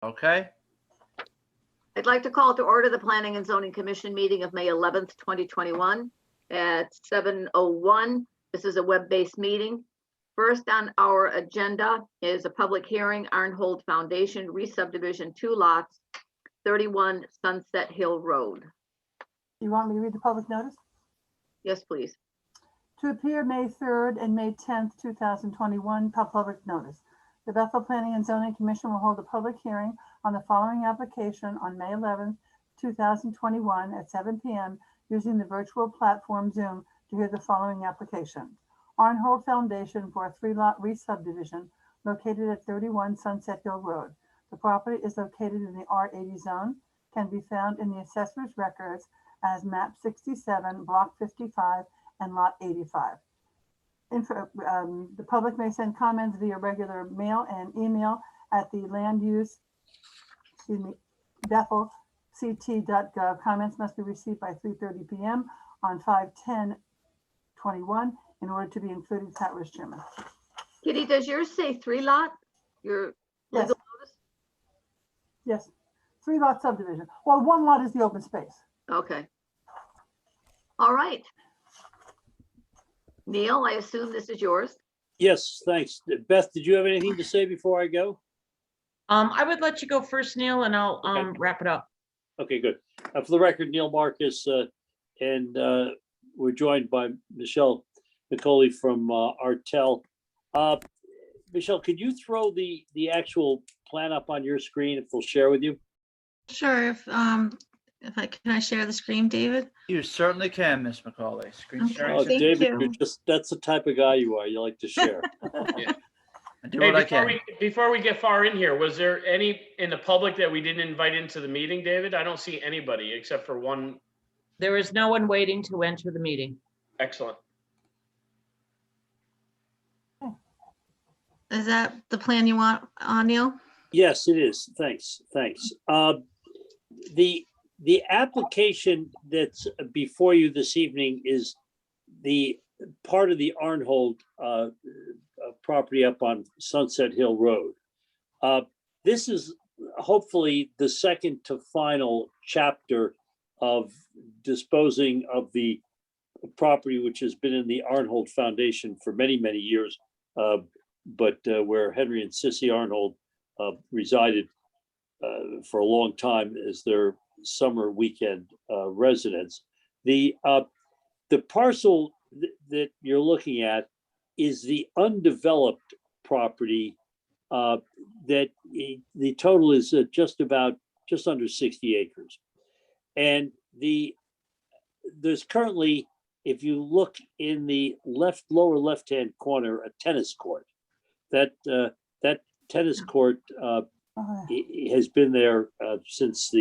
Okay, I'd like to call to order the Planning and Zoning Commission meeting of May 11th, 2021 at 7:01. This is a web-based meeting. First on our agenda is a public hearing, Arnhold Foundation re-subdivision 2 lots, 31 Sunset Hill Road. You want me to read the public notice? Yes, please. To appear May 3rd and May 10th, 2021, public notice. The Bethel Planning and Zoning Commission will hold a public hearing on the following application on May 11th, 2021 at 7 p.m. using the virtual platform Zoom to hear the following application. Arnhold Foundation for a 3-lot re-subdivision located at 31 Sunset Hill Road. The property is located in the R80 zone, can be found in the assessor's records as map 67, block 55, and lot 85. The public may send comments via regular mail and email at the bethelct.gov. Comments must be received by 3:30 p.m. on 5/10/21 in order to be included. Pat was chairman. Kitty, does yours say 3-lot? Your Yes. legal notice? Yes, 3-lot subdivision. Well, 1 lot is the open space. Okay. All right. Neil, I assume this is yours. Yes, thanks. Beth, did you have anything to say before I go? I would let you go first, Neil, and I'll Okay. wrap it up. Okay, good. For the record, Neil Marcus, and we're joined by Michelle Nicoli from Artel. Michelle, could you throw the actual plan up on your screen if we'll share with you? Sure, if can I share the screen, David? you certainly can, Miss McCauley. Screen Okay. sharing. Oh, Thank David, you. that's the type of guy you are. You like to share. I do Hey, what I can. before we get far in here, was there any in the public that we didn't invite into the meeting, David? I don't see anybody except for one. There is no one waiting to enter the meeting. Excellent. Is that the plan you want, Neil? Yes, it is. Thanks. The application that's before you this evening is the part of the Arnhold property up on Sunset Hill Road. This is hopefully the second to final chapter of disposing of the property, which has been in the Arnhold Foundation for many, many years, but where Henry and Sissy Arnhold resided for a long time as their summer weekend residence. The parcel that you're looking at is the undeveloped property that the total is just under 60 acres. And there's currently, if you look in the lower left-hand corner, a tennis court. That tennis court has been there since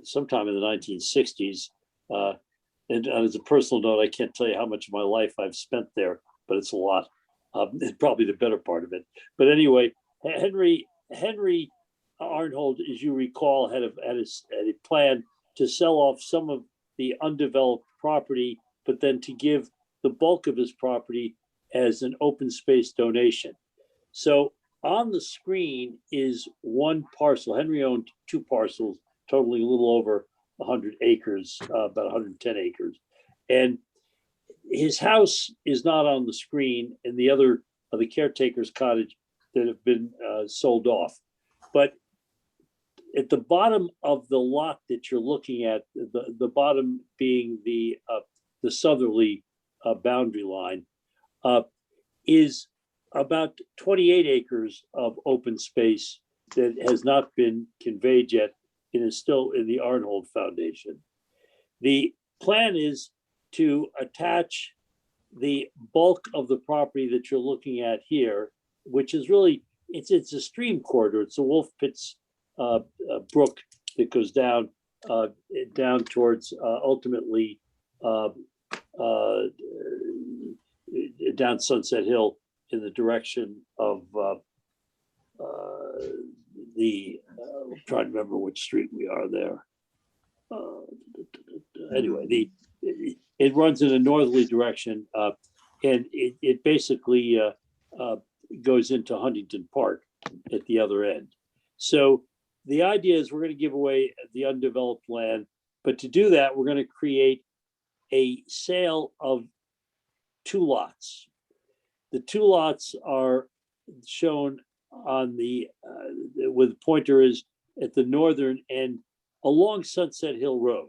sometime in the 1960s. And as a personal note, I can't tell you how much of my life I've spent there, but it's a lot. It's probably the better part of it. But anyway, Henry Arnhold, as you recall, had a plan to sell off some of the undeveloped property, but then to give the bulk of his property as an open space donation. So on the screen is one parcel. Henry owned 2 parcels, totaling a little over 100 acres, about 110 acres. And his house is not on the screen, and the other of the caretaker's cottage that have been sold off. But at the bottom of the lot that you're looking at, the bottom being the southerly boundary line, is about 28 acres of open space that has not been conveyed yet and is still in the Arnhold Foundation. The plan is to attach the bulk of the property that you're looking at here, which is really, it's a stream corridor. It's a Wolf Pits brook that goes down towards ultimately down Sunset Hill in the direction of I'm trying to remember which street we are there. Anyway, it runs in a northerly direction, and it basically goes into Huntington Park at the other end. So the idea is we're going to give away the undeveloped land, but to do that, we're going to create a sale of 2 lots. The 2 lots are shown on the, where the pointer is at the northern end along Sunset Hill Road.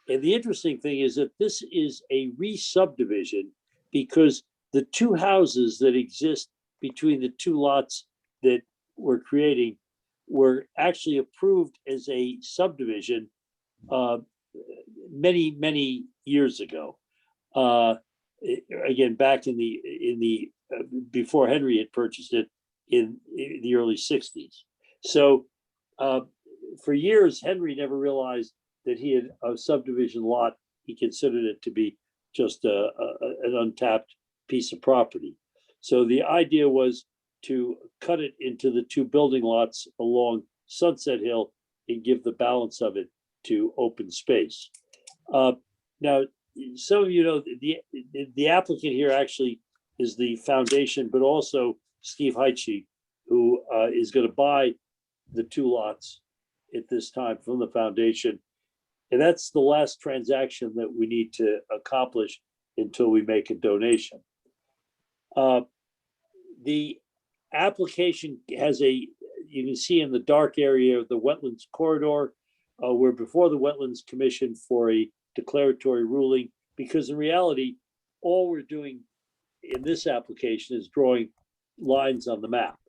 And the interesting thing is that this is a re-subdivision because the 2 houses that exist between the 2 lots that we're creating were actually approved as a subdivision many years ago. Again, back in the before Henry had purchased it in the early 60s. So for years, Henry never realized that he had a subdivision lot. He considered it to be just an untapped piece of property. So the idea was to cut it into the 2 building lots along Sunset Hill and give the balance of it to open space. Now, some of you know the applicant here actually is the foundation, but also Steve Heitschy, who is going to buy the 2 lots at this time from the foundation. And that's the last transaction that we need to accomplish until we make a donation. The application has you can see in the dark area of the wetlands corridor. We're before the Wetlands Commission for a declaratory ruling, because in reality, all we're doing in this application is drawing lines on the map.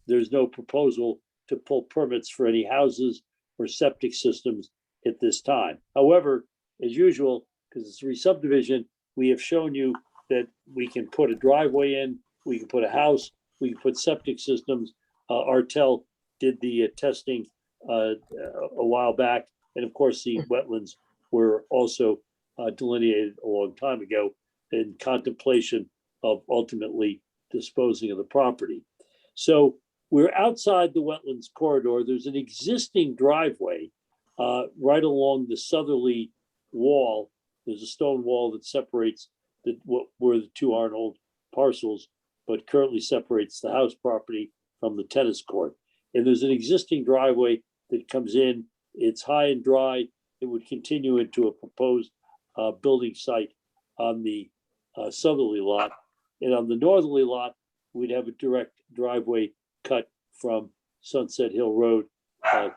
There's no proposal to pull permits for any houses or septic systems at this time. However, as usual, because it's a re-subdivision, we have shown you that we can put a driveway in, we can put a house, we can put septic systems. Artel did the testing a while back. And of course, the wetlands were also delineated a long time ago in contemplation of ultimately disposing of the property. So we're outside the wetlands corridor. There's an existing driveway right along the southerly wall. There's a stone wall that separates what were the 2 Arnhold parcels, but currently separates the house property from the tennis court. And there's an existing driveway that comes in. It's high and dry. It would continue into a proposed building site on the southerly lot. And on the northerly lot, we'd have a direct driveway cut from Sunset Hill Road,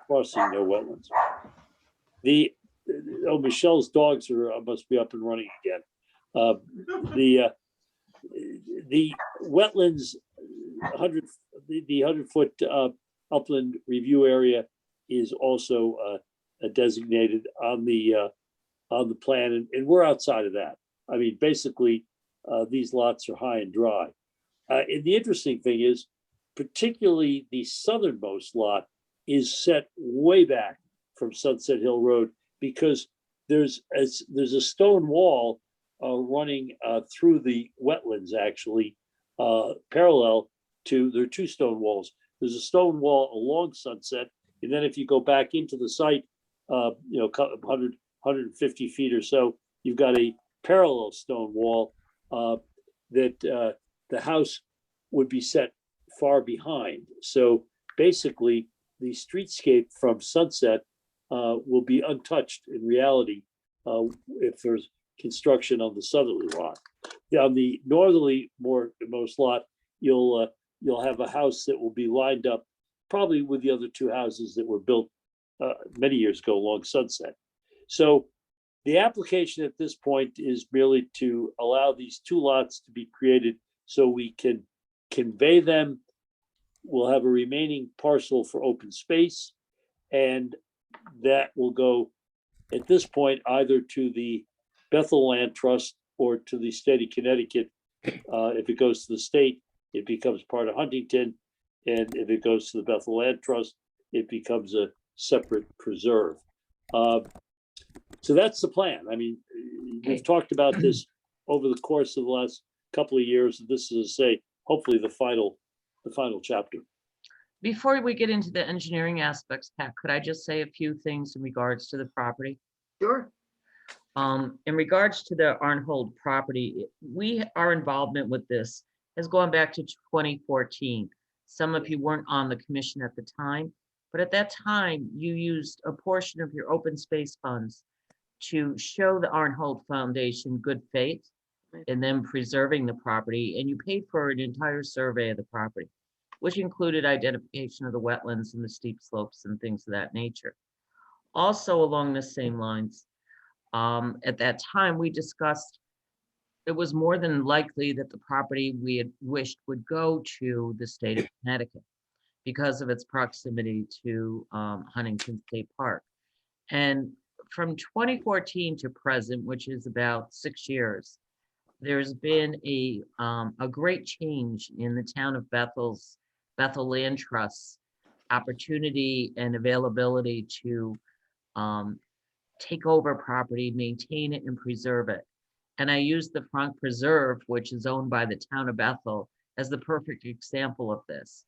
crossing no wetlands. Michelle's dogs must be up and running again. The wetlands, 100-foot upland review area is also designated on the plan, and we're outside of that. I mean, basically, these lots are high and dry. And the interesting thing is, particularly the southernmost lot is set way back from Sunset Hill Road, because there's a stone wall running through the wetlands, actually, parallel to, there are 2 stone walls. There's a stone wall along Sunset, and then if you go back into the site, 100, 150 feet or so, you've got a parallel stone wall that the house would be set far behind. So basically, the streetscape from Sunset will be untouched in reality if there's construction on the southerly lot. On the northerly most lot, you'll have a house that will be lined up probably with the other 2 houses that were built many years ago along Sunset. So the application at this point is merely to allow these 2 lots to be created so we can convey them. We'll have a remaining parcel for open space, and that will go at this point either to the Bethel Land Trust or to the state of Connecticut. If it goes to the state, it becomes part of Huntington. And if it goes to the Bethel Land Trust, it becomes a separate preserve. So that's the plan. I mean, we've talked about this over the course of the last couple of years. This is, hopefully the final chapter. Before we get into the engineering aspects, Pat, could I just say a few things in regards to the property? Sure. In regards to the Arnhold property, our involvement with this has gone back to 2014. Some of you weren't on the commission at the time, But at that time, you used a portion of your open space funds to show the Arnhold Foundation good faith Right. in them preserving the property, and you paid for an entire survey of the property, which included identification of the wetlands and the steep slopes and things of that nature. Also along the same lines, at that time, we discussed it was more than likely that the property we had wished would go to the state of Connecticut because of its proximity to Huntington State Park. And from 2014 to present, which is about 6 years, there's been a great change in the town of Bethel Land Trust's opportunity and availability to take over property, maintain it, and preserve it. And I use the Frank Preserve, which is owned by the town of Bethel, as the perfect example of this.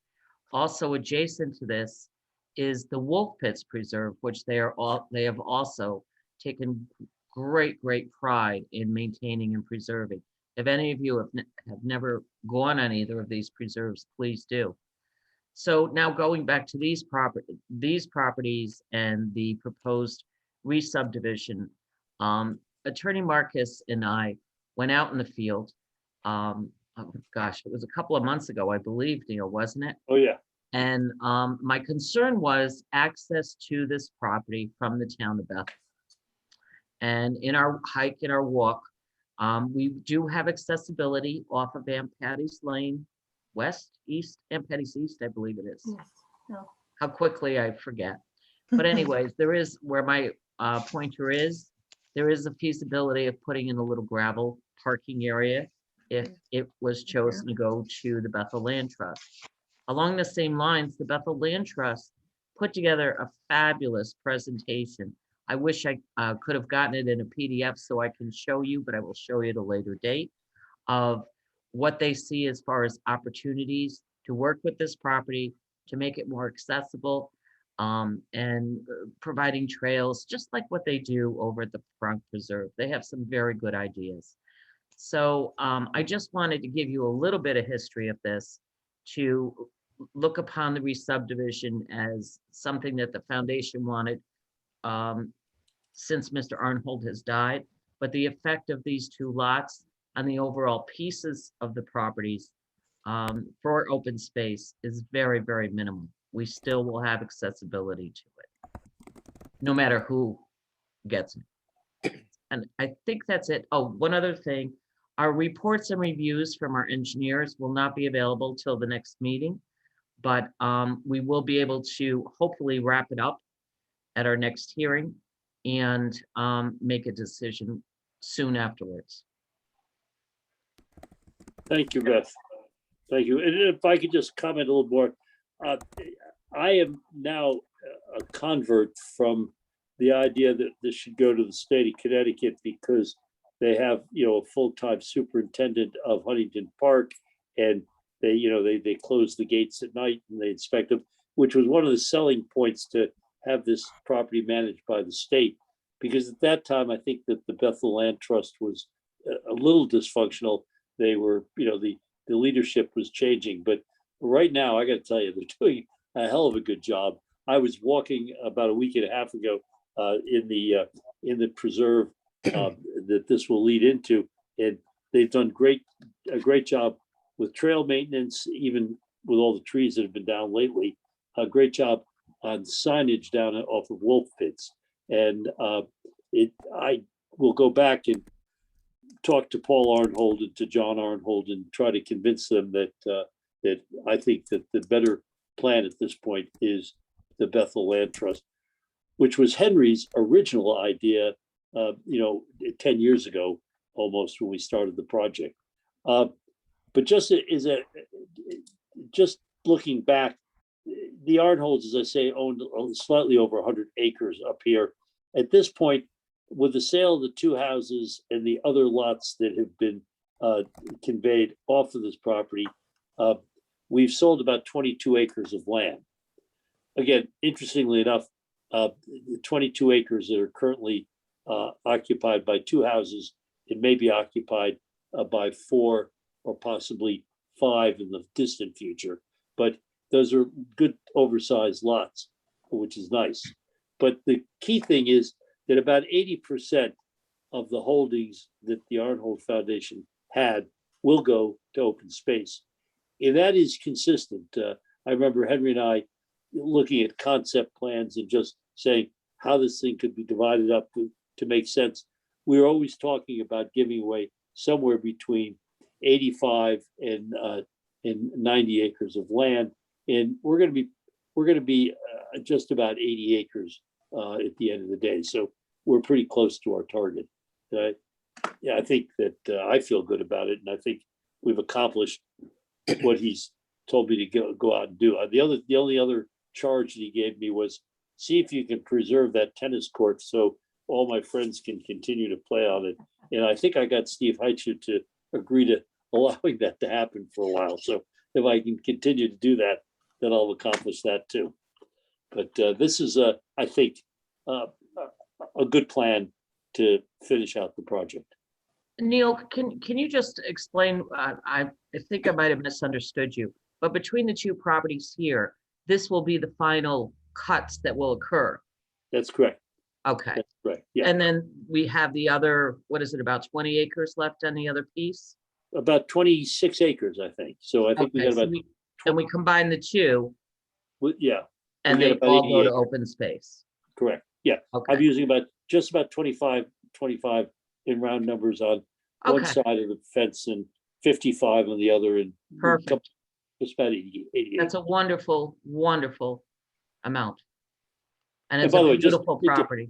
Also adjacent to this is the Wolf Pits Preserve, which they have also taken great pride in maintaining and preserving. If any of you have never gone on either of these preserves, please do. So now going back to these properties and the proposed re-subdivision, Attorney Marcus and I went out in the field. Oh gosh, it was a couple of months ago, I believe, Neil, wasn't it? Oh, yeah. And my concern was access to this property from the town of Bethel. And in our hike, in our walk, we do have accessibility off of Aunt Patty's Lane, Aunt Patty's East, I believe it is. Yes, yeah. How quickly I forget. But anyways, there is where my pointer is. There is a feasibility of putting in a little gravel parking area if it was chosen to go to the Bethel Land Trust. Along the same lines, the Bethel Land Trust put together a fabulous presentation. I wish I could have gotten it in a PDF so I can show you, but I will show you at a later date of what they see as far as opportunities to work with this property to make it more accessible, and providing trails, just like what they do over at the Frank Preserve. They have some very good ideas. So I just wanted to give you a little bit of history of this, to look upon the re-subdivision as something that the foundation wanted since Mr. Arnhold has died, but the effect of these two lots on the overall pieces of the properties for open space is very minimal. We still will have accessibility to it, no matter who gets it. And I think that's it. Oh, one other thing, our reports and reviews from our engineers will not be available till the next meeting, but we will be able to hopefully wrap it up at our next hearing and make a decision soon afterwards. Thank you, Beth. Thank you. And if I could just comment a little more, I am now a convert from the idea that this should go to the state of Connecticut because they have, a full-time superintendent of Huntington Park, and they close the gates at night and they inspect them, which was one of the selling points to have this property managed by the state. Because at that time, I think that the Bethel Land Trust was a little dysfunctional. They were, the leadership was changing, but right now, I got to tell you, they're doing a hell of a good job. I was walking about a week and a half ago in the preserve that this will lead into, and they've done a great job with trail maintenance, even with all the trees that have been down lately. A great job on signage down off of Wolf Pits, and I will go back and talk to Paul Arnhold and to John Arnhold and try to convince them that I think that the better plan at this point is the Bethel Land Trust, which was Henry's original idea, 10 years ago, almost, when we started the project. But just looking back, the Arnholds, as I say, owned slightly over 100 acres up here. At this point, with the sale of the two houses and the other lots that have been conveyed off of this property, we've sold about 22 acres of land. Again, interestingly enough, the 22 acres that are currently occupied by two houses, it may be occupied by 4 or possibly 5 in the distant future, but those are good oversized lots. which is nice. But the key thing is that about 80% of the holdings that the Arnhold Foundation had will go to open space. And that is consistent. I remember Henry and I looking at concept plans and just saying how this thing could be divided up to make sense. We were always talking about giving away somewhere between 85 and 90 acres of land. And we're going to be just about 80 acres at the end of the day. So we're pretty close to our target. Yeah, I think that I feel good about it, and I think we've accomplished what he's told me to go out and do. The only other charge that he gave me was see if you can preserve that tennis court so all my friends can continue to play on it. And I think I got Steve Heitschel to agree to allowing that to happen for a while. So if I can continue to do that, then I'll accomplish that too. But this is, I think, a good plan to finish out the project. Neil, can you just explain, I think I might have misunderstood you, but between the two properties here, this will be the final cuts that will occur. That's correct. Okay. That's correct. Yeah, And then we have the other, what is it, about 20 acres left on the other piece? about 26 acres, I think. So I think we Okay, got so about, and we combine the two yeah, and get they about all 80 go to acres. open space. correct. Yeah, I'm Okay, using just about 25 in round numbers on one okay, side of the fence and 55 on the other, and perfect. just about 80. That's a wonderful, wonderful amount. And And it's by a the way, just beautiful property.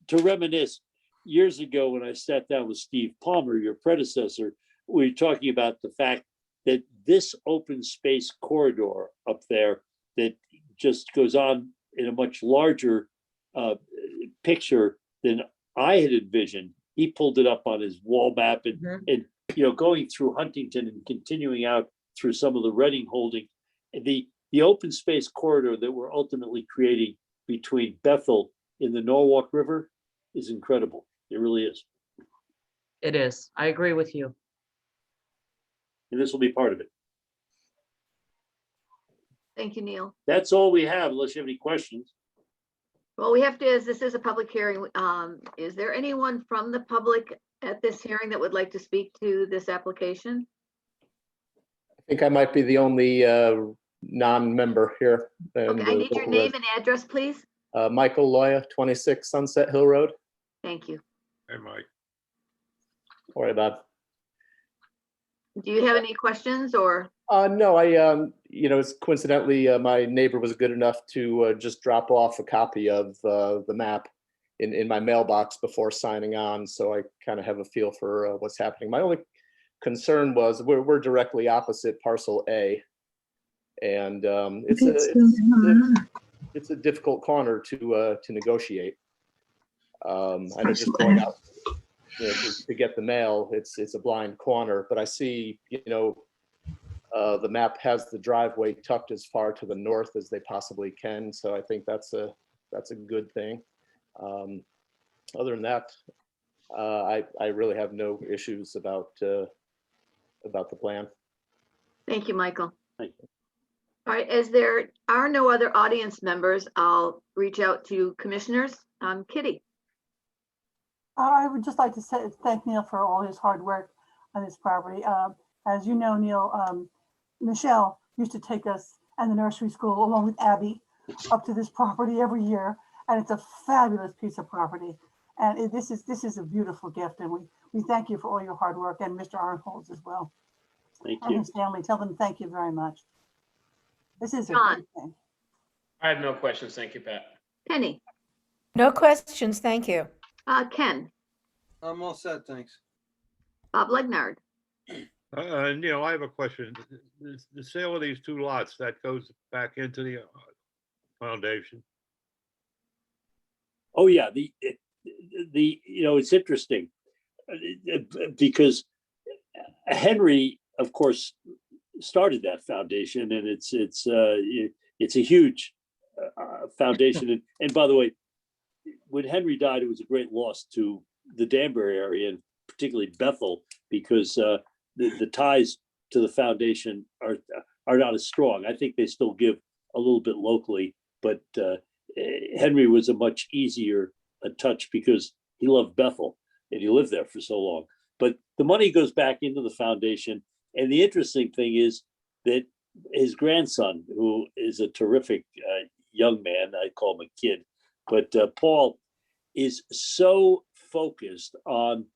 to reminisce, years ago when I sat down with Steve Palmer, your predecessor, we were talking about the fact that this open space corridor up there that just goes on in a much larger picture than I had envisioned. He pulled it up on his wall map and, Mhm. and going through Huntington and continuing out through some of the Reading holding, the open space corridor that we're ultimately creating between Bethel and the Norwalk River is incredible. It really is. It is. I agree with you. And this will be part of it. Thank you, Neil. That's all we have, unless you have any questions. Well, we have to, as this is a public hearing, is there anyone from the public at this hearing that would like to speak to this application? I think I might be the only non-member here. Okay, I need your name and address, please. Michael Loya, 26 Sunset Hill Road. Thank you. Hey, Mike. All right, Bob. Do you have any questions or? No, it's coincidentally, my neighbor was good enough to just drop off a copy of the map in my mailbox before signing on. So I kind of have a feel for what's happening. My only concern was we're directly opposite parcel A. And it's a difficult corner to negotiate. I know just going out to get the mail, it's a blind corner, but I see, the map has the driveway tucked as far to the north as they possibly can. So I think that's a good thing. Other than that, I really have no issues about the plan. Thank you, Michael. Thank you. All right, as there are no other audience members, I'll reach out to commissioners. Kitty. I would just like to thank Neil for all his hard work on this property. As you know, Neil, Michelle used to take us and the nursery school along with Abby up to this property every year, and it's a fabulous piece of property. And this is a beautiful gift, and we thank you for all your hard work, and Mr. Arnholz as well. Thank And you. his family, tell them thank you very much. This is a John. great thing. I have no questions. Thank you, Pat. Penny. No questions, thank you. Ken. I'm all set, thanks. Bob Legnard. Neil, I have a question. The sale of these two lots, that goes back into the foundation? Oh, yeah, it's interesting because Henry, of course, started that foundation, and it's a huge foundation. And by the way, when Henry died, it was a great loss to the Danbury area, and particularly Bethel, because the ties to the foundation are not as strong. I think they still give a little bit locally, but Henry was a much easier a touch because he loved Bethel and he lived there for so long. But the money goes back into the foundation. And the interesting thing is that his grandson, who is a terrific young man, I call him a kid, but Paul is so focused on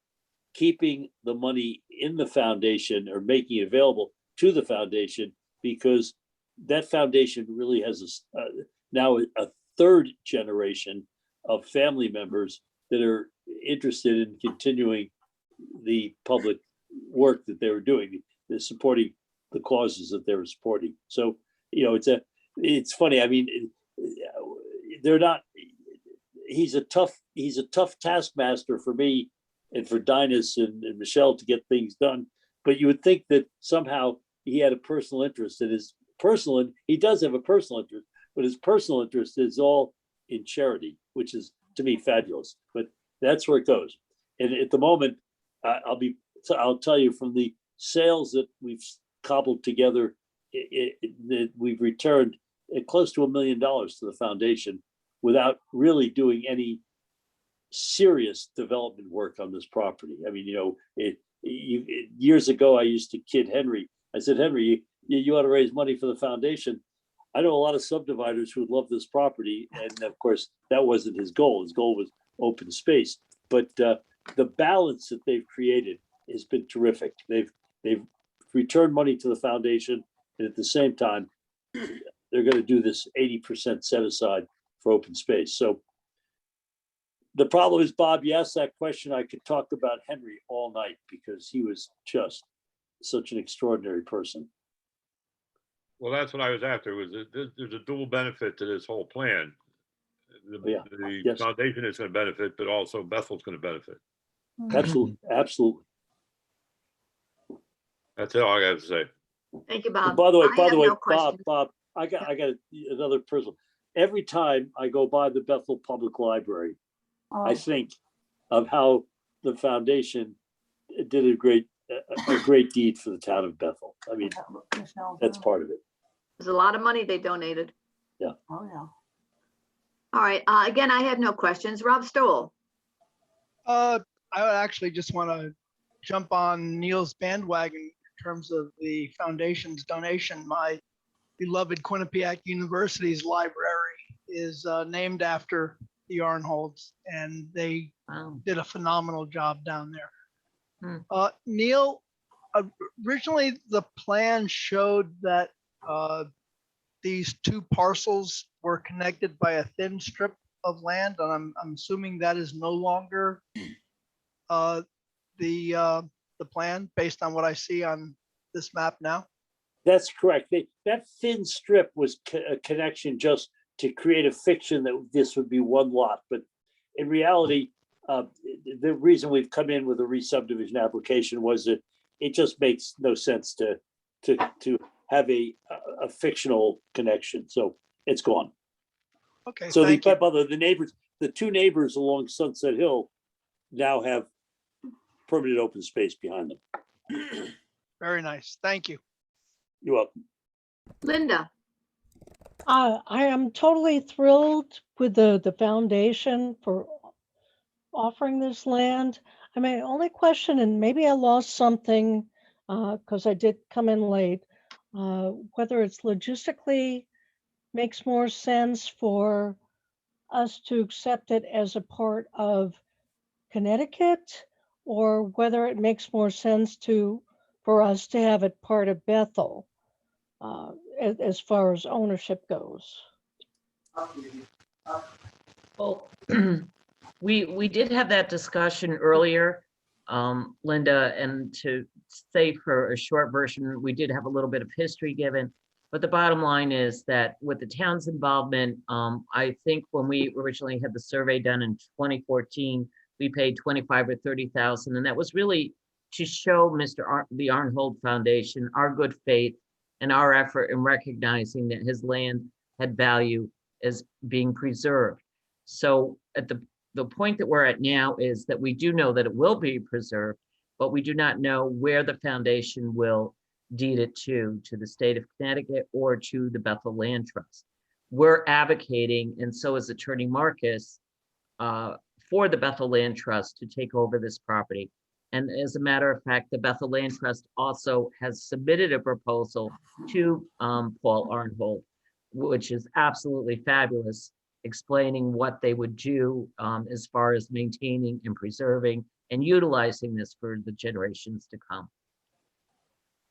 keeping the money in the foundation or making it available to the foundation, because that foundation really has now a third generation of family members that are interested in continuing the public work that they were doing, supporting the causes that they were supporting. So, you know, it's funny. I mean, they're not, he's a tough taskmaster for me and for Dinas and Michelle to get things done. But you would think that somehow he had a personal interest in he does have a personal interest, but his personal interest is all in charity, which is to me fabulous. But that's where it goes. And at the moment, I'll tell you, from the sales that we've cobbled together, we've returned close to $1 million to the foundation without really doing any serious development work on this property. I mean, you know, years ago, I used to kid Henry. I said, Henry, you ought to raise money for the foundation. I know a lot of subdividers who love this property. And of course, that wasn't his goal. His goal was open space. But the balance that they've created has been terrific. They've returned money to the foundation, and at the same time, they're going to do this 80% set aside for open space. So the problem is, Bob, you asked that question, I could talk about Henry all night because he was just such an extraordinary person. Well, that's what I was after, was that there's a dual benefit to this whole plan. The Yes. foundation is going to benefit, but also Bethel's going to benefit. Absolutely, absolutely. That's all I got to say. Thank you, Bob. By the way, I have no Bob, questions. I got another personal. Every time I go by the Bethel Public Library, I think of how the foundation did a great deed for the town of Bethel. I mean, that's part of it. There's a lot of money they donated. Oh, yeah. All right, again, I have no questions. Rob Stoll. I would actually just want to jump on Neil's bandwagon in terms of the foundation's donation. My beloved Quinnipiac University's library is named after the Arnholds, and they did a phenomenal job down there. Neil, originally the plan showed that these two parcels were connected by a thin strip of land, and I'm assuming that is no longer the plan based on what I see on this map now. That's correct. That thin strip was a connection just to create a fiction that this would be one lot. But in reality, the reason we've come in with a re-subdivision application was that it just makes no sense to have a fictional connection. So it's gone. Okay. So thank you. the two neighbors along Sunset Hill now have permanent open space behind them. Very nice. Thank you. You're welcome. Linda. I am totally thrilled with the foundation for offering this land. I mean, only question, and maybe I lost something because I did come in late, whether it's logistically makes more sense for us to accept it as a part of Connecticut, or whether it makes more sense for us to have it part of Bethel, as far as ownership goes. Well, we did have that discussion earlier, Linda, and to say for a short version, we did have a little bit of history given. But the bottom line is that with the town's involvement, I think when we originally had the survey done in 2014, we paid 25 or 30,000, and that was really to show the Arnhold Foundation our good faith and our effort in recognizing that his land had value as being preserved. So at the point that we're at now is that we do know that it will be preserved, but we do not know where the foundation will deed it to the state of Connecticut or to the Bethel Land Trust. we're advocating, and so is Attorney Marcus, for the Bethel Land Trust to take over this property. And as a matter of fact, the Bethel Land Trust also has submitted a proposal to Paul Arnhold, which is absolutely fabulous, explaining what they would do as far as maintaining and preserving and utilizing this for the generations to come.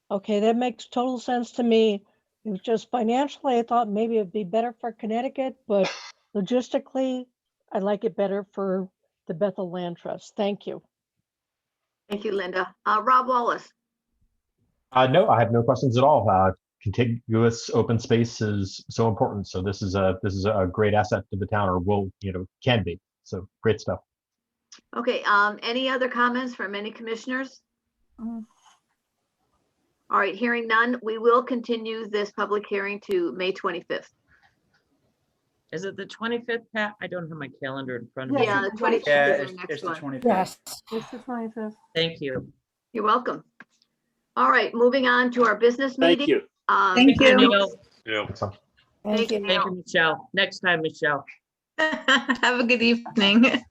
Okay, that makes total sense to me. It was just financially, I thought maybe it'd be better for Connecticut, but logistically, I like it better for the Bethel Land Trust. Thank you. Thank you, Linda. Rob Wallace. No, I have no questions at all. Contiguous open space is so important. So this is a great asset to the town, or can be. So great stuff. Okay, any other comments from any commissioners? Mm. All right, hearing none, we will continue this public hearing to May 25th. Is it the 25th, Pat? I don't have my calendar in front of me. Yeah, the 25th Yeah, is our it's next the one. 25th. Yes. It's the 25th. Thank you. You're welcome. All right, moving on to our business Thank meeting. you. Thank Neil. Yeah. Excellent. Thank you. Thank you, Michelle. Next time, Michelle. Have a good evening.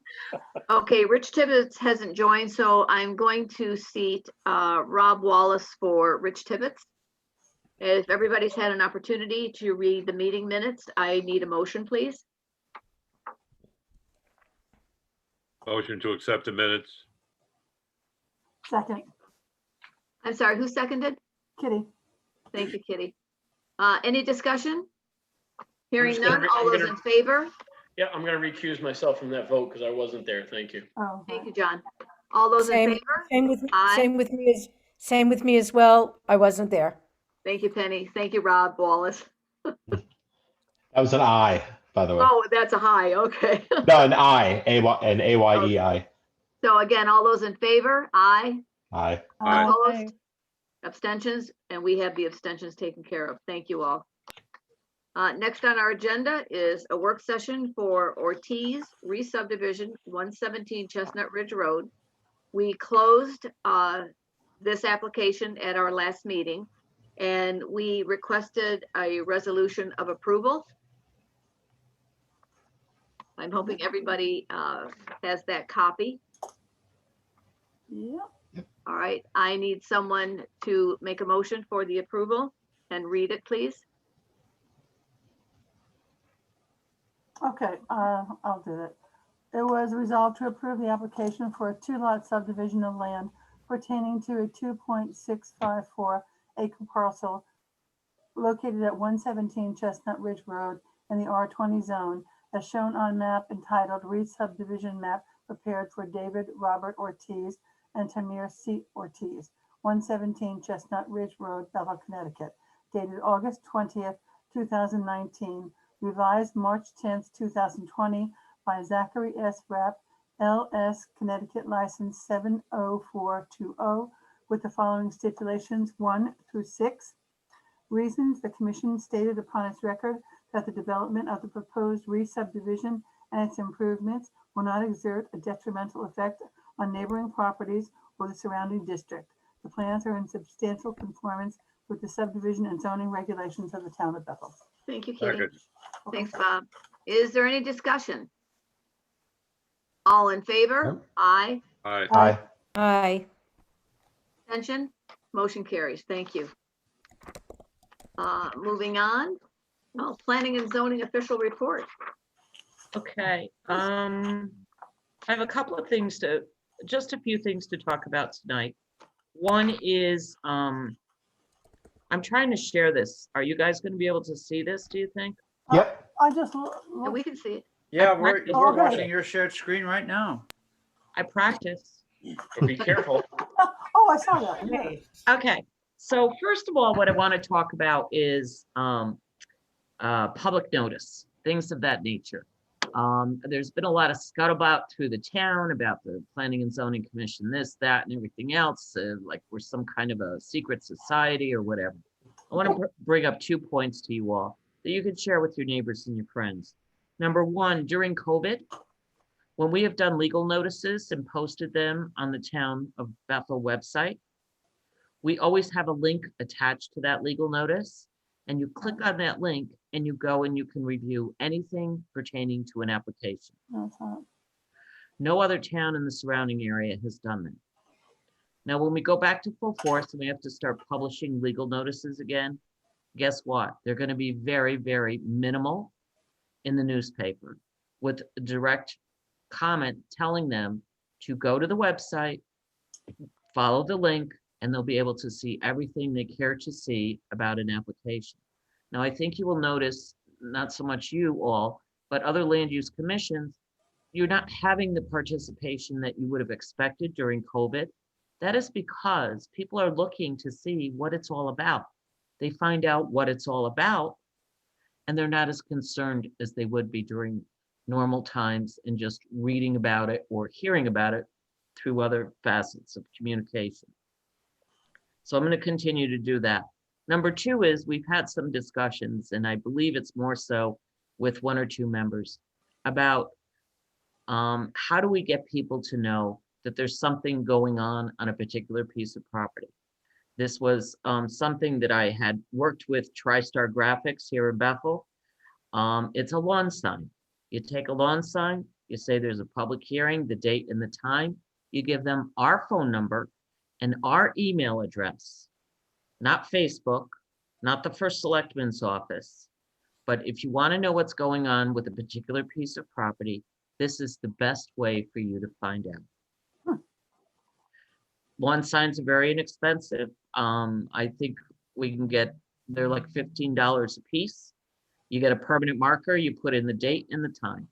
Okay, Rich Tibbetts hasn't joined, so I'm going to seat Rob Wallace for Rich Tibbetts. If everybody's had an opportunity to read the meeting minutes, I need a motion, please. Motion to accept the minutes. Second, I'm sorry, who seconded? Kitty. Thank you, Kitty. Any discussion? Hearing just gonna none, re- all I'm those gonna- in favor? Yeah, I'm gonna recuse myself from that vote because I wasn't there. Thank you. Oh, Thank you, John. All those in Same, favor? same with, Aye. same with me as well. I wasn't there. Thank you, Penny. Thank you, Rob Wallace. That was an I, by the way. Oh, that's a high, okay. No, an I, an AYEI. So again, all those in favor? Aye. I. Aye. Opposed? Abstentions? And we have the abstentions taken care of. Thank you all. Next on our agenda is a work session for Ortiz re-subdivision, 117 Chestnut Ridge Road. We closed this application at our last meeting, and we requested a resolution of approval. I'm hoping everybody has that copy. Yep. All right, I need someone to make a motion for the approval and read it, please. Okay, I'll do it. It was resolved to approve the application for a 2-lot subdivision of land pertaining to a 2.654 acre parcel located at 117 Chestnut Ridge Road in the R20 zone, as shown on map entitled Re-Subdivision Map prepared for David Robert Ortiz and Tamir C. Ortiz, 117 Chestnut Ridge Road, Bethel, Connecticut, dated August 20th, 2019, revised March 10th, 2020 by Zachary S. Rapp, LS, Connecticut license 70420, with the following stipulations 1 through 6. Reasons: the commission stated upon its record that the development of the proposed re-subdivision and its improvements will not exert a detrimental effect on neighboring properties or the surrounding district. The plans are in substantial conformance with the subdivision and zoning regulations of the town of Bethel. Thank you, Kitty. Second. Thanks, Bob. Is there any discussion? All in favor? No. Aye. Aye. I. Aye. Abstention? Motion carries. Thank you. Moving on. Oh, planning and zoning official report. Okay, I have a couple of things just a few things to talk about tonight. One is, I'm trying to share this. Are you guys gonna be able to see this, do you think? Yep. I just And we can see it. Yeah, practiced we're already. watching your shared screen right now. I practice. But be careful. Oh, I saw that. Yeah. Okay, so first of all, what I want to talk about is public notice, things of that nature. There's been a lot of scuttlebutt through the town about the Planning and Zoning Commission, this, that, and everything else, like we're some kind of a secret society or whatever. I want to bring up 2 points to you all that you can share with your neighbors and your friends. Number one, during COVID, when we have done legal notices and posted them on the town of Bethel website, we always have a link attached to that legal notice. and you click on that link and you go and you can review anything pertaining to an application. No, it's not. No other town in the surrounding area has done that. Now, when we go back to full force and we have to start publishing legal notices again, guess what? They're going to be very, very minimal in the newspaper with a direct comment telling them to go to the website, follow the link, and they'll be able to see everything they care to see about an application. Now, I think you will notice, not so much you all, but other land use commissions, you're not having the participation that you would have expected during COVID. That is because people are looking to see what it's all about. They find out what it's all about, and they're not as concerned as they would be during normal times and just reading about it or hearing about it through other facets of communication. So I'm going to continue to do that. Number two is we've had some discussions, and I believe it's more so with one or two members, about how do we get people to know that there's something going on a particular piece of property. This was something that I had worked with TriStar Graphics here in Bethel. It's a lawn sign. You take a lawn sign, you say there's a public hearing, the date and the time, you give them our phone number and our email address, not Facebook, not the first selectman's office. But if you want to know what's going on with a particular piece of property, this is the best way for you to find out. Lawn signs are very inexpensive. I think we can get, they're like $15 a piece. You get a permanent marker, you put in the date and the time,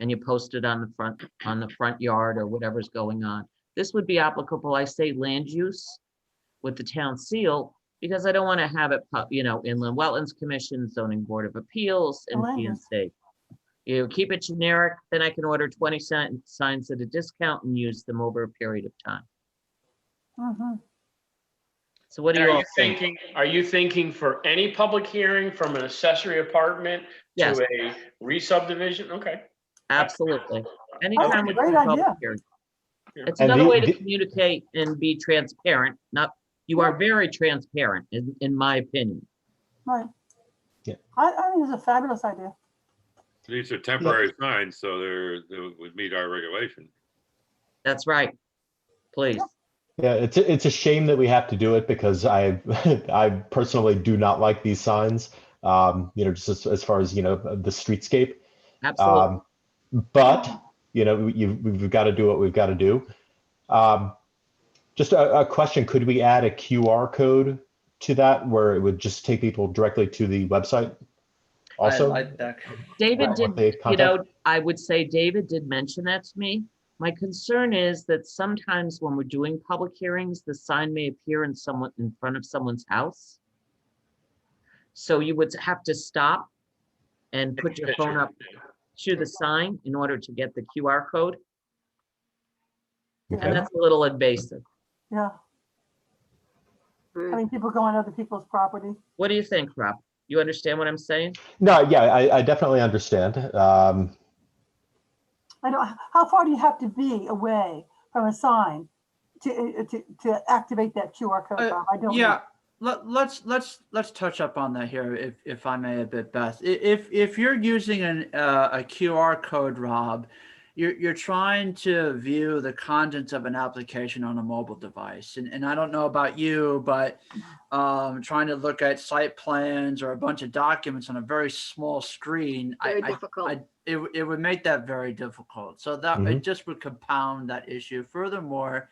and you post it on the front yard or whatever's going on. This would be applicable, I say land use with the town seal, because I don't want to have it, Inland Wetlands Commission, Zoning Board of Appeals, and PNC. You keep it generic, then I can order 20 signs at a discount and use them over a period of time. Mhm. So what do And you are all you think? thinking, are you thinking for any public hearing from an accessory apartment Yes. to a re-subdivision? Okay. Absolutely. Anytime we great do public idea. hearing. It's And another the- way to the- communicate and be transparent. You are very transparent, in my opinion. Right. Yeah. I think it's a fabulous idea. These are temporary signs, so they would meet our regulation. That's right. Please. Yeah, it's a shame that we have to do it because I I personally do not like these signs. Just as far as the streetscape. Absolutely. But we've got to do what we've got to do. Just a question: could we add a QR code to that where it would just take people directly to the website? Also, I like that. David what did, they contact? I would say David did mention that to me. My concern is that sometimes when we're doing public hearings, the sign may appear in front of someone's house. So you would have to stop and put your phone up to the sign in order to get the QR code. Okay. And that's a little invasive. Yeah. Having people go on other people's property. What do you think, Rob? You understand what I'm saying? No, yeah, I definitely understand. I don't. How far do you have to be away from a sign to activate that QR code? Bob? I don't. Yeah, know. let's touch up on that here, if I may, a bit, Beth. If you're using a QR code, Rob, you're trying to view the contents of an application on a mobile device, and I don't know about you, but trying to look at site plans or a bunch of documents on a very small screen, Very difficult. it would make that very difficult. So that it just would compound that issue. Furthermore,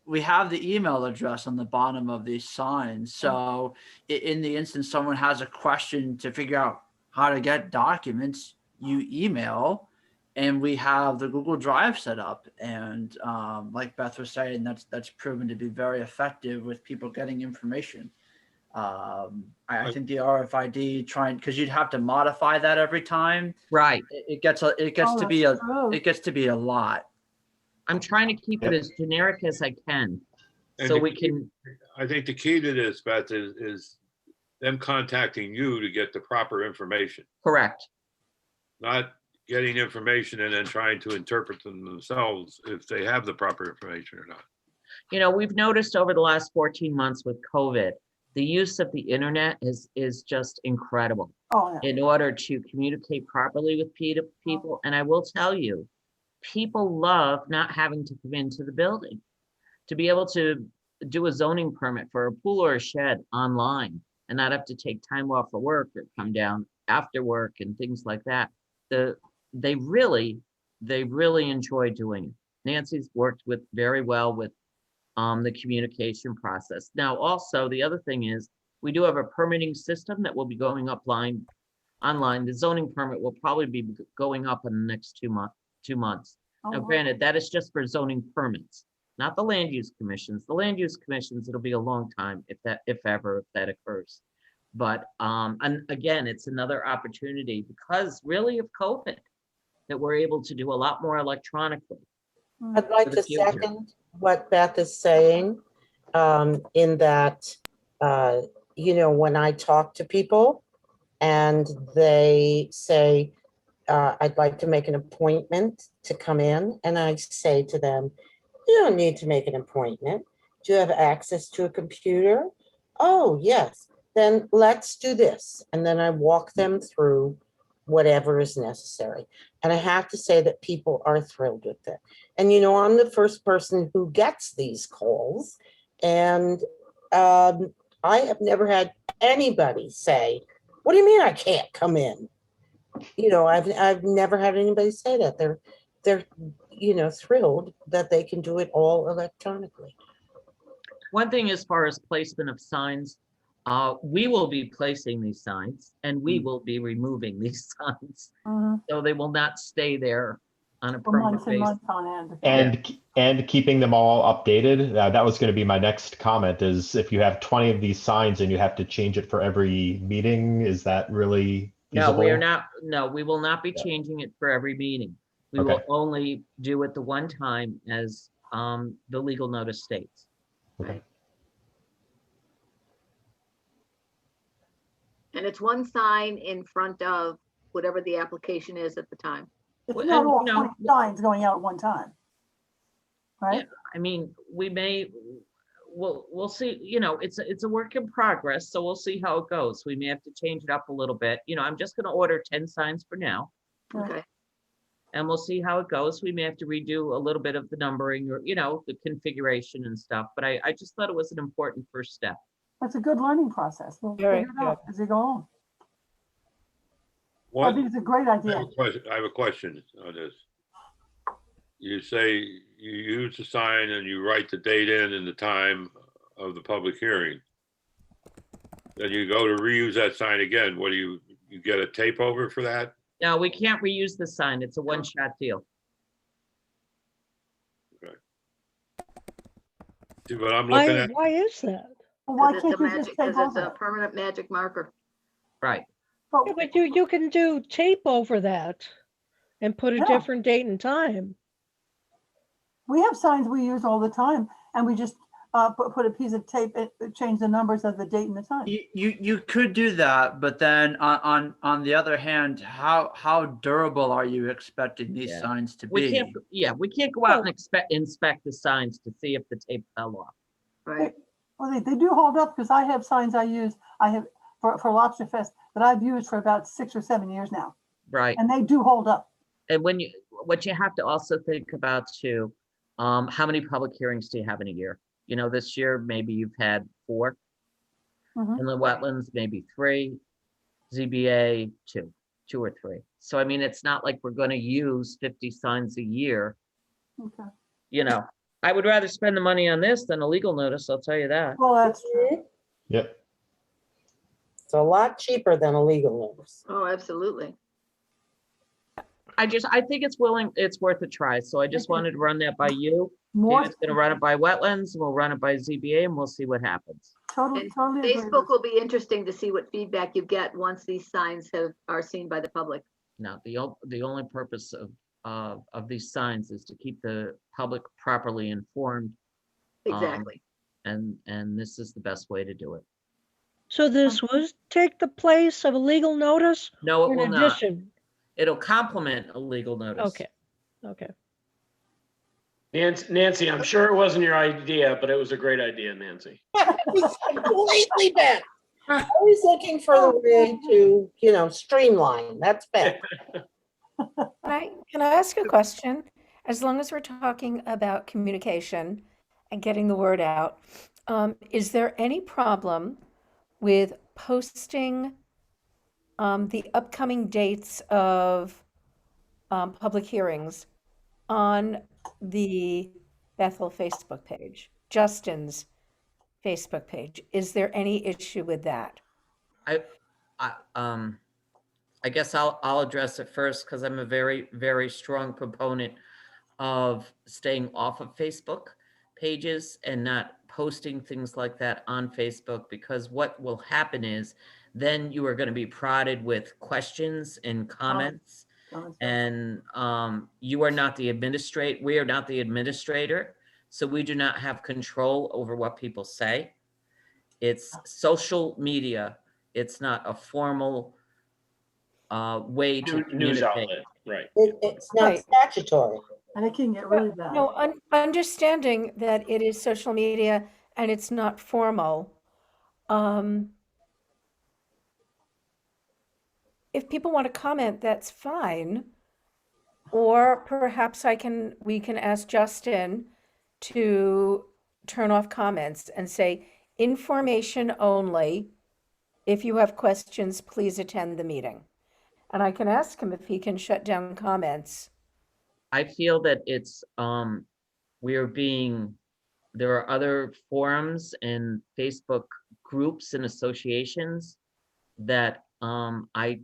we have the email address on the bottom of these signs. So in the instance someone has a question to figure out how to get documents, you email, and we have the Google Drive set up. And like Beth was saying, that's proven to be very effective with people getting information. I think the RFID because you'd have to modify that every time. Right. It gets to be a lot. I'm trying to keep it as generic as I can. And So the we key- can, I think the key to this, Beth, is them contacting you to get the proper information, correct. not getting information and then trying to interpret them themselves if they have the proper information or not. We've noticed over the last 14 months with COVID the use of the internet is just incredible Oh, yeah. in order to communicate properly with people. And I will tell you, people love not having to come into the building. To be able to do a zoning permit for a pool or a shed online and not have to take time off of work or come down after work and things like that. They really enjoy doing it. Nancy's worked very well with the communication process. Now, also, the other thing is, we do have a permitting system that will be going up online. The zoning permit will probably be going up in the next 2 months. Oh, Now, wow. granted, that is just for zoning permits, not the land use commissions. The land use commissions, it'll be a long time if that occurs. But, and again, it's another opportunity because really of COVID that we're able to do a lot more electronically. I'd like For the to future. second what Beth is saying, in that, when I talk to people and they say, I'd like to make an appointment to come in, and I say to them, you don't need to make an appointment. Do you have access to a computer? Oh, yes. Then let's do this. And then I walk them through whatever is necessary. And I have to say that people are thrilled with it. And, I'm the first person who gets these calls. And I have never had anybody say, what do you mean I can't come in? I've never had anybody say that. They're thrilled that they can do it all electronically. One thing as far as placement of signs, we will be placing these signs and we will be removing these signs. Mhm. So they will not stay there on a For permanent months and basis. months on end. And keeping them all updated. That was going to be my next comment is if you have 20 of these signs and you have to change it for every meeting, is that really No, feasible? we are not, no, we will not be changing it for every meeting. We will Okay. only do it the one time as the legal notice states. Okay. And it's one sign in front of whatever the application is at the time. It's Well, not and, all you know, 20 signs going out at one time. Right? I mean, we'll see, it's a work in progress, so we'll see how it goes. We may have to change it up a little bit. I'm just gonna order 10 signs for now. Yeah. Okay. And we'll see how it goes. We may have to redo a little bit of the numbering or, the configuration and stuff, but I just thought it was an important first step. That's a good learning process. We'll Very figure it out as we go on. I What, think it's a great idea. I have a question on this. You say you use the sign and you write the date in and the time of the public hearing. Then you go to reuse that sign again. What do you get a tape over for that? No, we can't reuse the sign. It's a one-shot deal. See, but I'm looking Why, at, why is that? Well, why 'Cause can't it's a you magic, just take because it's over a it? permanent magic marker. Right. But Yeah, but you can do tape over that and put a Yeah. different date and time. we have signs we use all the time, and we just put a piece of tape, change the numbers of the date and the time. You could do that, but then on the other hand, how durable are you expecting these Yeah. signs to We be? can't go out and inspect the signs to see if the tape fell off. Right. Well, they do hold up because I have signs I have for Lobster Fest that I've used for about 6 or 7 years now, Right. and they do hold up. And what you have to also think about too, how many public hearings do you have in a year? This year, maybe you've had 4. Mhm. In the wetlands, maybe 3, ZBA, 2 or 3. So, I mean, it's not like we're gonna use 50 signs a year. Okay. I would rather spend the money on this than a legal notice, I'll tell you that. Well, that's true. Yep. It's a lot cheaper than a legal notice. Oh, absolutely. I think it's worth a try. So I just wanted to run that by you. More David's gonna run it by wetlands, we'll run it by ZBA, and we'll see what happens. totally And agree with Facebook will be interesting to see what feedback you get once these signs are seen by the public. Now, the only purpose of these signs is to keep the public properly informed. Exactly. And this is the best way to do it. So this was take the place of a legal notice No, it or will in not. addition? It'll complement a legal notice. Okay, okay. Nancy, I'm sure it wasn't your idea, but it was a great idea, Nancy. It's completely bad. Always looking for the way to, you know, streamline. That's bad. Can I ask a question? As long as we're talking about communication and getting the word out, is there any problem with posting the upcoming dates of public hearings on the Bethel Facebook page, Justin's Facebook page? Is there any issue with that? I guess I'll address it first because I'm a very, very strong proponent of staying off of Facebook pages and not posting things like that on Facebook, because what will happen is then you are going to be prodded with questions and comments, and you are not the administrator. We are not the administrator, so we do not have control over what people say. It's social media. It's not a formal way to News communicate. outlet, right? It's not Right. statutory. And it can get really bad. No, understanding that it is social media and it's not formal. If people want to comment, that's fine. Or perhaps we can ask Justin to turn off comments and say information only. If you have questions, please attend the meeting. And I can ask him if he can shut down comments. I feel that it's, there are other forums and Facebook groups and associations that I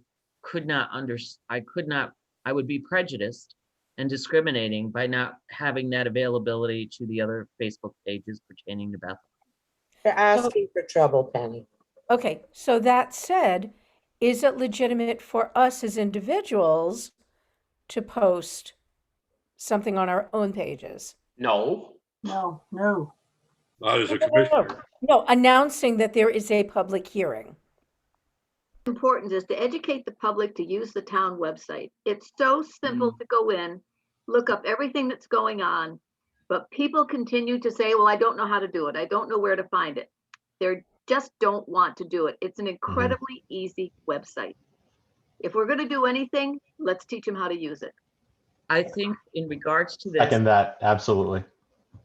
would be prejudiced and discriminating by not having that availability to the other Facebook pages pertaining to Bethel. You're asking for trouble, Penny. Okay, so that said, is it legitimate for us as individuals to post something on our own pages? No. No. Not as a commissioner. No, announcing that there is a public hearing. Important is to educate the public to use the town website. It's so simple to go in, look up everything that's going on, but people continue to say, well, I don't know how to do it. I don't know where to find it. They just don't want to do it. It's an incredibly easy website. If we're going to do anything, let's teach them how to use it. I think in regards to this, Second that, absolutely.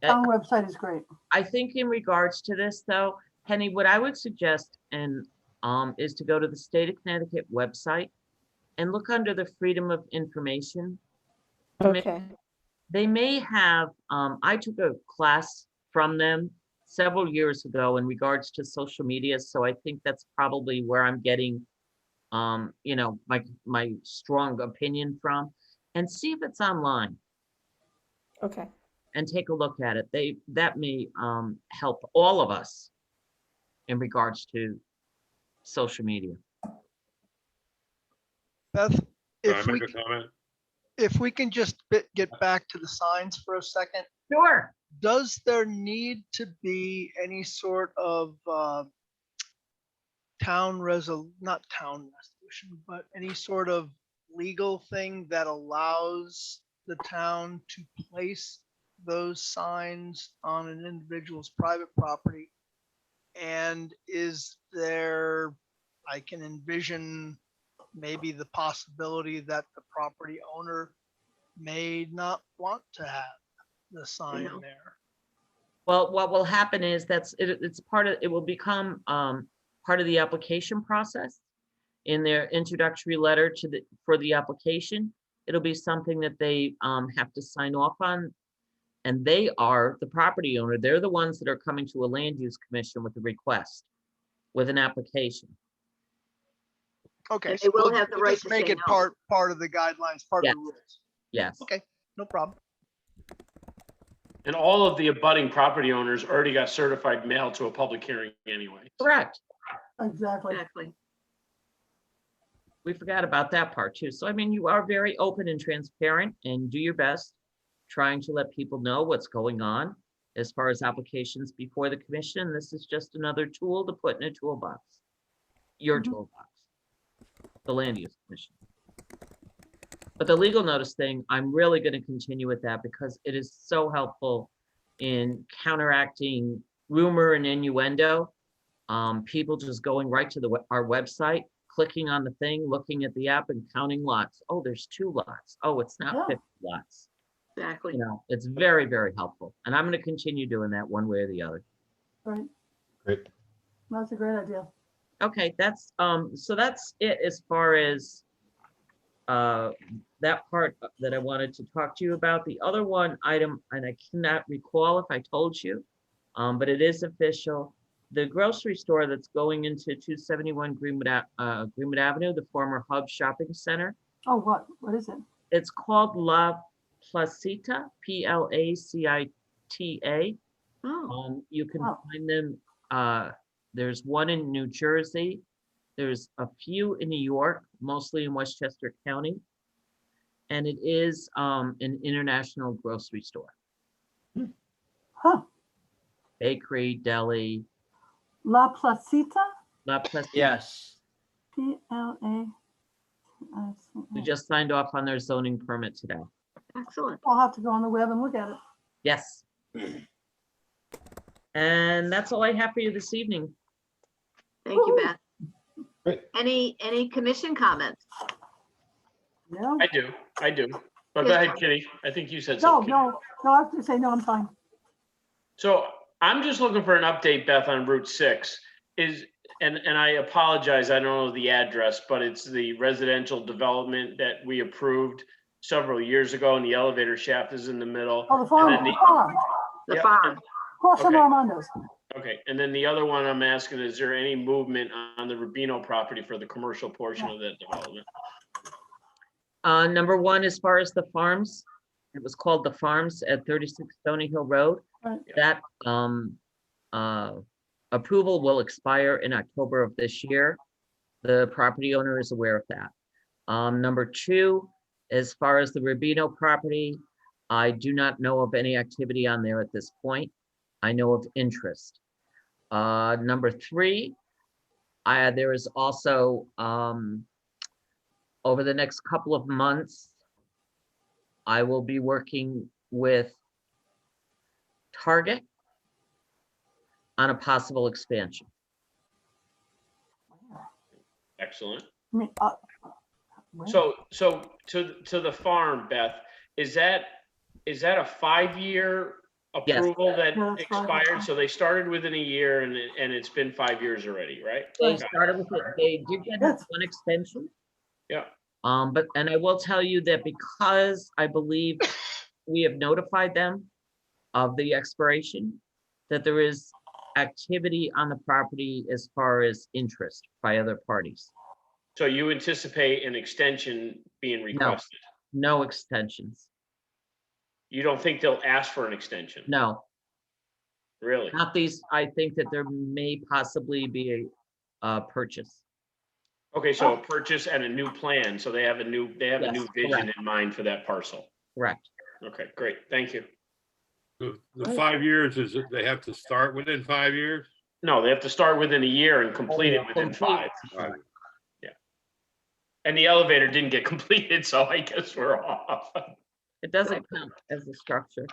Our website is great. I think in regards to this though, Penny, what I would suggest is to go to the state of Connecticut website and look under the Freedom of Information. Okay. They may have, I took a class from them several years ago in regards to social media. So I think that's probably where I'm getting, my strong opinion from, and see if it's online. Okay. And take a look at it. That may help all of us in regards to social media. Beth, Can I if make a comment? we can just get back to the signs for a second. Sure. Does there need to be any sort of not town resolution, but any sort of legal thing that allows the town to place those signs on an individual's private property? And is there, I can envision maybe the possibility that the property owner may not want to have the sign there. Well, what will happen is it will become part of the application process. In their introductory letter for the application, it'll be something that they have to sign off on. And they are the property owner. They're the ones that are coming to a land use commission with a request, with an application. Okay. And they will have the we'll right just to make say it no. part of the guidelines, part of the rules. Yes. Okay, no problem. And all of the abutting property owners already got certified mail to a public hearing anyway. Correct. Exactly. We forgot about that part too. So, I mean, you are very open and transparent and do your best trying to let people know what's going on as far as applications before the commission. This is just another tool to put in a toolbox. Your toolbox, the land use commission. But the legal notice thing, I'm really going to continue with that because it is so helpful in counteracting rumor and innuendo. People just going right to our website, clicking on the thing, looking at the app and counting lots. Oh, there's 2 lots. Oh, it's not Yeah. 50 lots. Exactly. You know, it's very, very helpful. And I'm going to continue doing that one way or the other. Right, Great. that's a great idea. Okay, that's so that's it as far as that part that I wanted to talk to you about. The other one item, and I cannot recall if I told you, but it is official. The grocery store that's going into 271 Greenwood Avenue, the former Hub Shopping Center. Oh, what is it? It's called La Placita, Placita. Oh, You can Oh. find them. There's one in New Jersey. There's a few in New York, mostly in Westchester County. And it is an international grocery store. Huh, Bakery, deli, La Placita, La Placita. Yes. Placita. We just signed off on their zoning permit today. excellent. I'll have to go on the web and look at it. Yes. And that's all I have for you this evening. Thank you, Beth. Great. Any commission comments? No, I do. But go Yes, ahead, Tom. Kitty. I think you said no, something. no, I have to say, no, I'm fine. So I'm just looking for an update, Beth, on Route 6. And I apologize, I don't know the address, but it's the residential development that we approved several years ago, and the elevator shaft is in the middle. Oh, the farm, And then the farm, The Yeah, farm. across from Okay. Armando's. Okay, and then the other one I'm asking, is there any movement on the Rubino property for the commercial portion of that development? Number one, as far as the farms, it was called the Farms at 36 Stony Hill Road. Right. That approval will expire in October of this year. The property owner is aware of that. Number two, as far as the Rubino property, I do not know of any activity on there at this point. I know of interest. Number three, there is also, over the next couple of months, I will be working with Target on a possible expansion. Excellent. I mean, where? So to the farm, Beth, is that a 5-year Yes. approval that No, it's 5 years. expired? So they started within a year and it's been 5 years already, right? They Okay. started with it, they did get Yes. one extension. Yeah. But, and I will tell you that because I believe we have notified them of the expiration, that there is activity on the property as far as interest by other parties. So you anticipate an extension being requested? No extensions, You don't think they'll ask for an extension? no, Really? not these. I think that there may possibly be a purchase. Okay, so a purchase and a new plan. So they have a new Yes, vision correct. in mind for that parcel. Correct. Okay, great. Thank you. The 5 years is, they have to start within 5 years? No, they have to start within a year and complete it within Complete. 5. And the elevator didn't get completed, so I guess we're off. It doesn't count as a structure.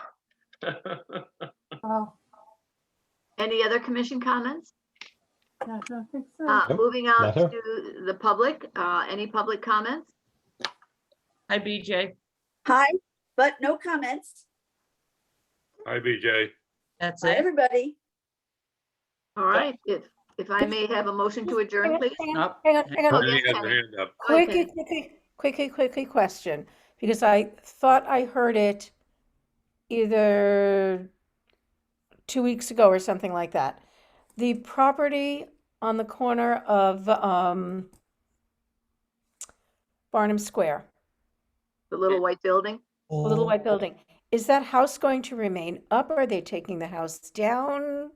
Oh, Any other commission comments? yeah, I don't think so. Nope, Moving on not her. to the public, any public comments? Hi, BJ. Hi, but no comments. Hi, BJ. That's Hi, it. everybody. All right, if I may have a motion to adjourn, please? Nope. Hang on, hang Oh, on. yes, Penny has her Penny. hand up. Go ahead, Quickly question, because I thought I heard it either 2 weeks ago or something like that. The property on the corner of Barnum Square, The little white building? the little white building, is that house going to remain up or are they taking the house down?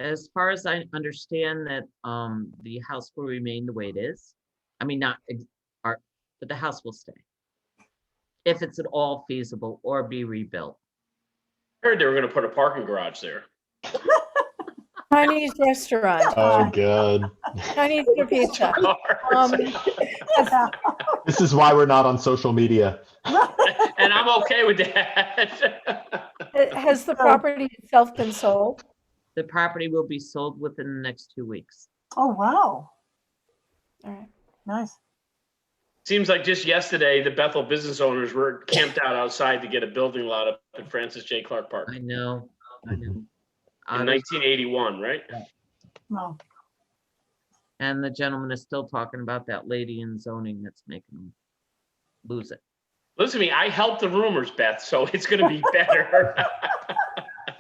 As far as I understand that, the house will remain the way it is. I mean, but the house will stay. If it's at all feasible or be rebuilt. I heard they were gonna put a parking garage there. Chinese restaurant, Oh, good. Chinese for pizza. Cars. Um, This is why we're not on social media. And I'm okay with that. Has the property itself been sold? The property will be sold within the next 2 weeks. Oh, wow. All right. Nice. Seems like just yesterday, the Bethel business owners were camped out outside to get a building lot up at Francis J. Clark Park I know. in 1981, right? No. And the gentleman is still talking about that lady in zoning that's making him lose it. Listen to me, I helped the rumors, Beth, so it's going to be better.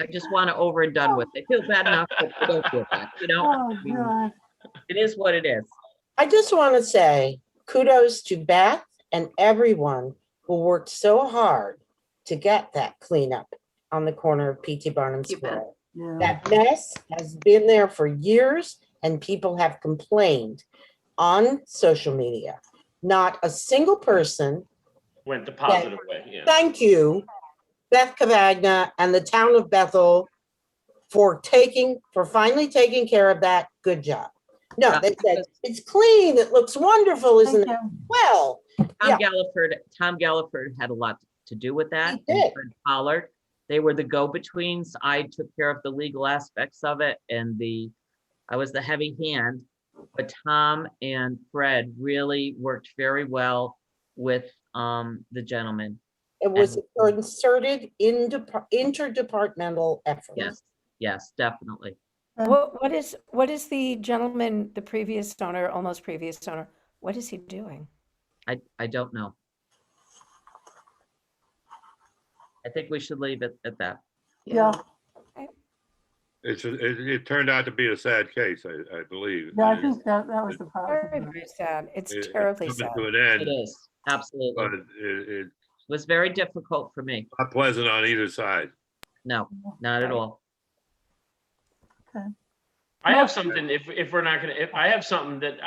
I just want it over and done with. I feel bad enough, but I don't feel bad, you know? Oh, I mean, God. it is what it is. I just want to say kudos to Beth and everyone who worked so hard to get that cleanup on the corner of P.T. Barnum you, Beth. Square. Yeah. That mess has been there for years and people have complained on social media. Not a single person. Went the positive way, yeah. Thank you, Beth Cavagna and the town of Bethel for finally taking care of that. Good job. No, they said, it's clean, it looks wonderful, isn't it? Thank you. Well, yeah. Tom Galliford had a lot to do with that. He and did. Fred Pollard. They were the go-betweens. I took care of the legal aspects of it and I was the heavy hand. But Tom and Fred really worked very well with the gentleman. It was inserted in interdepartmental effort. Yes, definitely. What is the gentleman, the previous owner, almost previous owner, what is he doing? I don't know. I think we should leave it at that. Yeah. It turned out to be a sad case, I believe. Yeah, I think that was the Very, problem. very sad. It's It- terribly it's sad. coming to an It end, is, absolutely. but It it's was very difficult for me. not pleasant on either side. No, not at all. I have something, if we're not gonna, if I have something that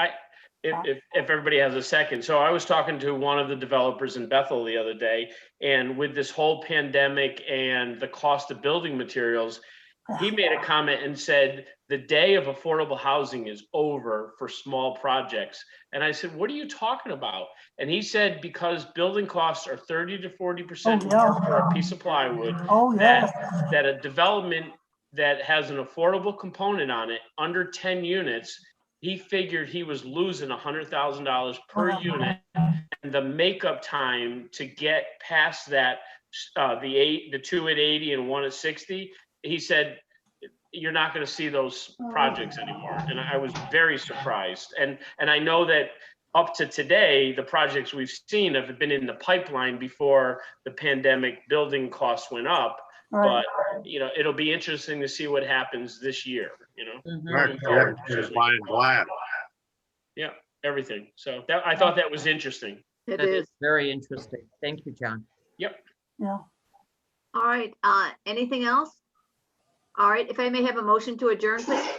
if everybody has a second. So I was talking to one of the developers in Bethel the other day, and with this whole pandemic and the cost of building materials, he made a comment and said, the day of affordable housing is over for small projects. And I said, what are you talking about? And he said, because building costs are 30 to 40% more for a piece of plywood, Oh, yeah. that a development that has an affordable component on it under 10 units, he figured he was losing $100,000 per unit. And the makeup time to get past that, the 2 at 80 and 1 at 60, he said, you're not going to see those projects anymore. And I was very surprised. And I know that up to today, the projects we've seen have been in the pipeline before the pandemic building costs went up. Right. But, it'll be interesting to see what happens this year, Mhm. moving forward. Just buying glass. Yeah, everything. So I thought that was interesting. It That is. is very interesting. Thank you, John. Yep. Yeah. All right, anything else? All right, if I may have a motion to adjourn, please.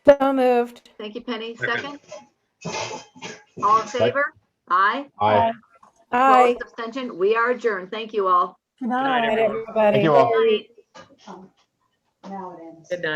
So moved. Thank you, Penny. Second. Second? All in favor? Aye. Aye. Aye. Opposed, abstention? We are adjourned. Thank you all. Good night, night. Good night, everyone. everybody. Thank you all. Good night. Good night.